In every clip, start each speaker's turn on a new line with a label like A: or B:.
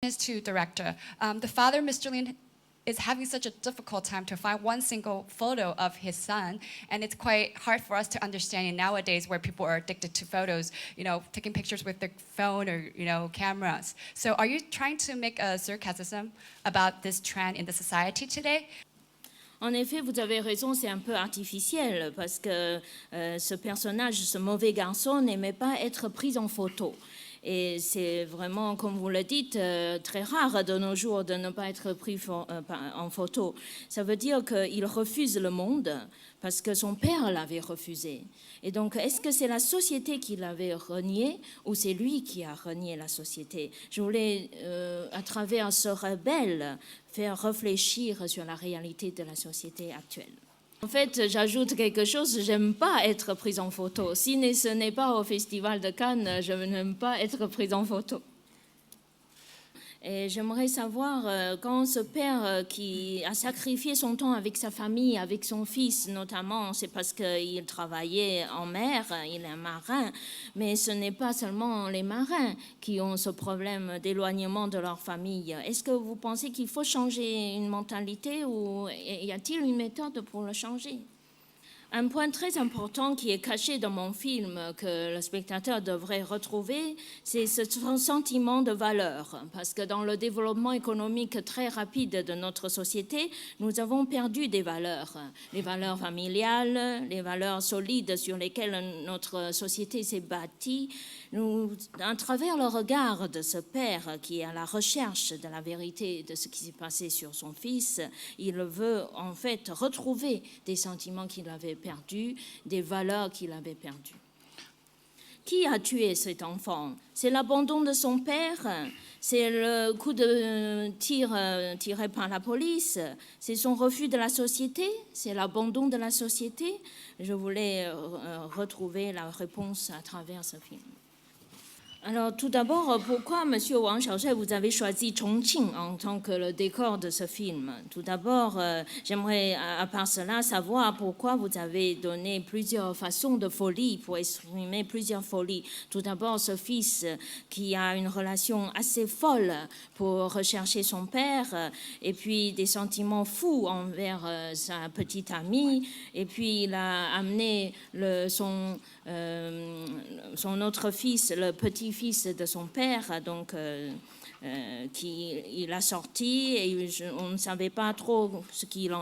A: is to director. The father, Mr. Lin, is having such a difficult time to find one single photo of his son, and it's quite hard for us to understand in nowadays where people are addicted to photos, taking pictures with their phone or cameras. So are you trying to make a sarcasm about this trend in the society today?
B: En effet, vous avez raison, c'est un peu artificiel parce que ce personnage, ce mauvais garçon, n'aimait pas être pris en photo. Et c'est vraiment, comme vous le dites, très rare de nos jours de ne pas être pris en photo. Ça veut dire qu'il refuse le monde parce que son père l'avait refusé. Et donc, est-ce que c'est la société qui l'avait renié ou c'est lui qui a renié la société? Je voulais, à travers ce rebelle, faire réfléchir sur la réalité de la société actuelle. En fait, j'ajoute quelque chose, j'aime pas être prise en photo. Si ce n'est pas au Festival de Cannes, je n'aime pas être prise en photo. Et j'aimerais savoir, quand ce père qui a sacrifié son temps avec sa famille, avec son fils notamment, c'est parce qu'il travaillait en mer, il est un marin, mais ce n'est pas seulement les marins qui ont ce problème d'éloignement de leur famille. Est-ce que vous pensez qu'il faut changer une mentalité ou y a-t-il une méthode pour le changer? Un point très important qui est caché dans mon film que le spectateur devrait retrouver, c'est ce sentiment de valeur. Parce que dans le développement économique très rapide de notre société, nous avons perdu des valeurs. Les valeurs familiales, les valeurs solides sur lesquelles notre société s'est bâtie. À travers le regard de ce père qui est à la recherche de la vérité de ce qui s'est passé sur son fils, il veut en fait retrouver des sentiments qu'il avait perdus, des valeurs qu'il avait perdues. Qui a tué cet enfant? C'est l'abandon de son père? C'est le coup de tir tiré par la police? C'est son refus de la société? C'est l'abandon de la société? Je voulais retrouver la réponse à travers ce film. Alors, tout d'abord, pourquoi, Monsieur Wang Xiaoshui, vous avez choisi Chongqing en tant que le décor de ce film? Tout d'abord, j'aimerais, à part cela, savoir pourquoi vous avez donné plusieurs façons de folie pour exprimer plusieurs folies. Tout d'abord, ce fils qui a une relation assez folle pour rechercher son père, et puis des sentiments fous envers sa petite amie, et puis il a amené son autre fils, le petit-fils de son père, donc il a sorti et on ne savait pas trop ce qu'il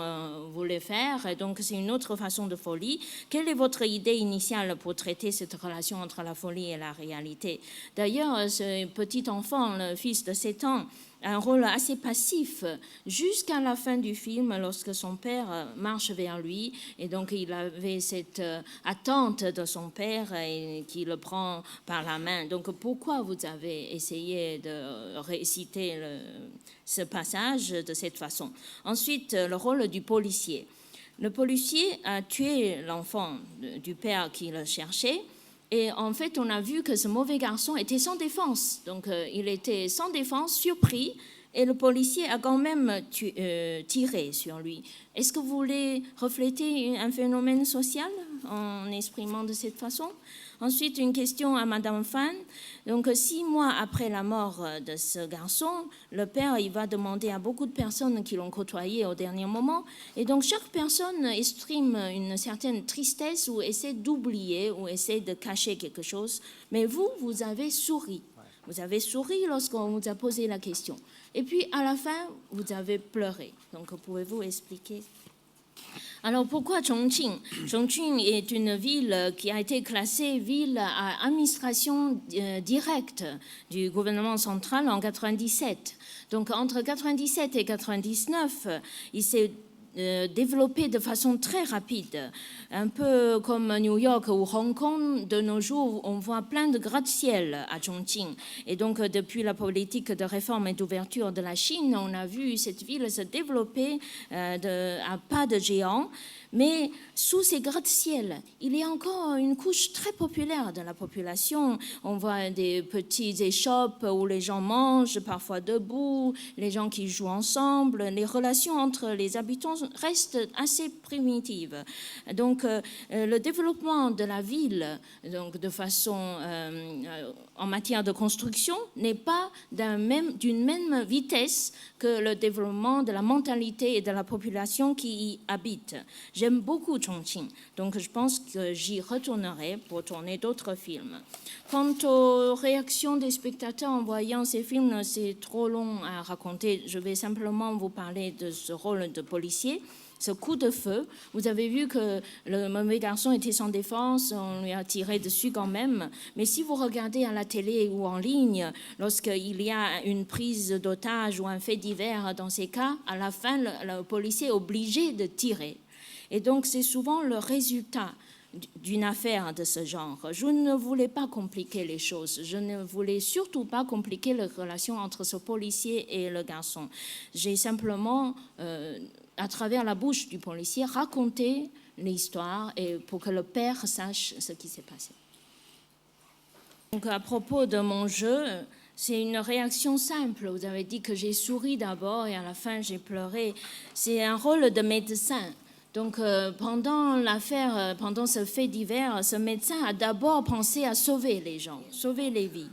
B: voulait faire, et donc c'est une autre façon de folie. Quelle est votre idée initiale pour traiter cette relation entre la folie et la réalité? D'ailleurs, ce petit enfant, le fils de 7 ans, un rôle assez passif jusqu'à la fin du film lorsque son père marche vers lui et donc il avait cette attente de son père et qui le prend par la main. Donc pourquoi vous avez essayé de réciter ce passage de cette façon? Ensuite, le rôle du policier. Le policier a tué l'enfant du père qui le cherchait. Et en fait, on a vu que ce mauvais garçon était sans défense. Donc, il était sans défense, surpris, et le policier a quand même tiré sur lui. Est-ce que vous voulez refléter un phénomène social en exprimant de cette façon? Ensuite, une question à Madame Fan. Donc, 6 mois après la mort de ce garçon, le père il va demander à beaucoup de personnes qui l'ont côtoyé au dernier moment. Et donc, chaque personne exprime une certaine tristesse ou essaie d'oublier ou essaie de cacher quelque chose. Mais vous avez souri. Vous avez souri lorsqu'on vous a posé la question. Et puis, à la fin, vous avez pleuré. Donc, pouvez-vous expliquer? Alors pourquoi Chongqing? Chongqing est une ville qui a été classée ville à administration directe du gouvernement central en 97. Donc entre 97 et 99, il s'est développé de façon très rapide. Un peu comme New York ou Hong Kong, de nos jours, on voit plein de gratte-ciel à Chongqing. Et donc, depuis la politique de réforme et d'ouverture de la Chine, on a vu cette ville se développer à pas de géant. Mais sous ces gratte-ciel, il y a encore une couche très populaire de la population. On voit des petites échoppes où les gens mangent, parfois debout, les gens qui jouent ensemble. Les relations entre les habitants reste assez primitive. Donc, le développement de la ville, donc de façon en matière de construction, n'est pas d'une même vitesse que le développement de la mentalité et de la population qui y habite. J'aime beaucoup Chongqing, donc je pense que j'y retournerai pour tourner d'autres films. Quant aux réactions des spectateurs en voyant ces films, c'est trop long à raconter. Je vais simplement vous parler de ce rôle de policier. Ce coup de feu, vous avez vu que le mauvais garçon était sans défense, on lui a tiré dessus quand même. Mais si vous regardez à la télé ou en ligne, lorsqu'il y a une prise d'otage ou un fait divers dans ces cas, à la fin, le policier est obligé de tirer. Et donc, c'est souvent le résultat d'une affaire de ce genre. Je ne voulais pas compliquer les choses. Je ne voulais surtout pas compliquer la relation entre ce policier et le garçon. J'ai simplement, à travers la bouche du policier, raconté l'histoire et pour que le père sache ce qui s'est passé. Donc, à propos de mon jeu, c'est une réaction simple. Vous avez dit que j'ai souri d'abord et à la fin j'ai pleuré. C'est un rôle de médecin. Donc, pendant l'affaire, pendant ce fait divers, ce médecin a d'abord pensé à sauver les gens, sauver les vies.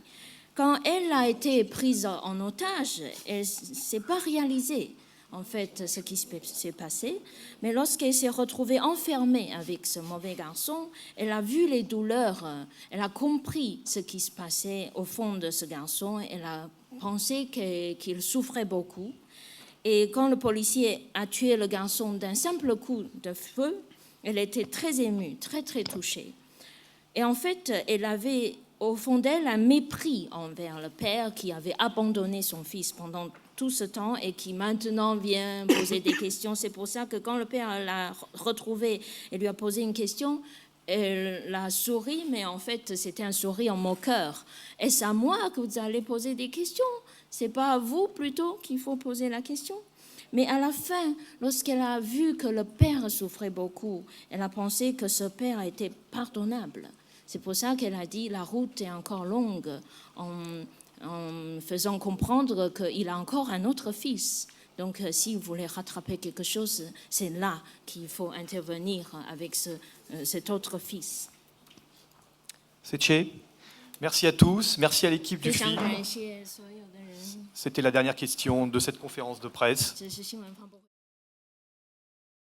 B: Quand elle a été prise en otage, elle ne s'est pas réalisée, en fait, ce qui s'est passé. Mais lorsqu'elle s'est retrouvée enfermée avec ce mauvais garçon, elle a vu les douleurs, elle a compris ce qui se passait au fond de ce garçon, elle a pensé qu'il souffrait beaucoup. Et quand le policier a tué le garçon d'un simple coup de feu, elle était très émue, très, très touchée. Et en fait, elle avait au fond d'elle un mépris envers le père qui avait abandonné son fils pendant tout ce temps et qui maintenant vient poser des questions. C'est pour ça que quand le père l'a retrouvé et lui a posé une question, elle a souri, mais en fait, c'était un sourire en moqueur. Est-ce à moi que vous allez poser des questions ? C'est pas à vous plutôt qu'il faut poser la question. Mais à la fin, lorsqu'elle a vu que le père souffrait beaucoup, elle a pensé que ce père était pardonnable. C'est pour ça qu'elle a dit la route est encore longue, en faisant comprendre qu'il a encore un autre fils. Donc, si vous voulez rattraper quelque chose, c'est là qu'il faut intervenir avec cet autre fils.
C: C'est Che. Merci à tous, merci à l'équipe du film. C'était la dernière question de cette conférence de presse.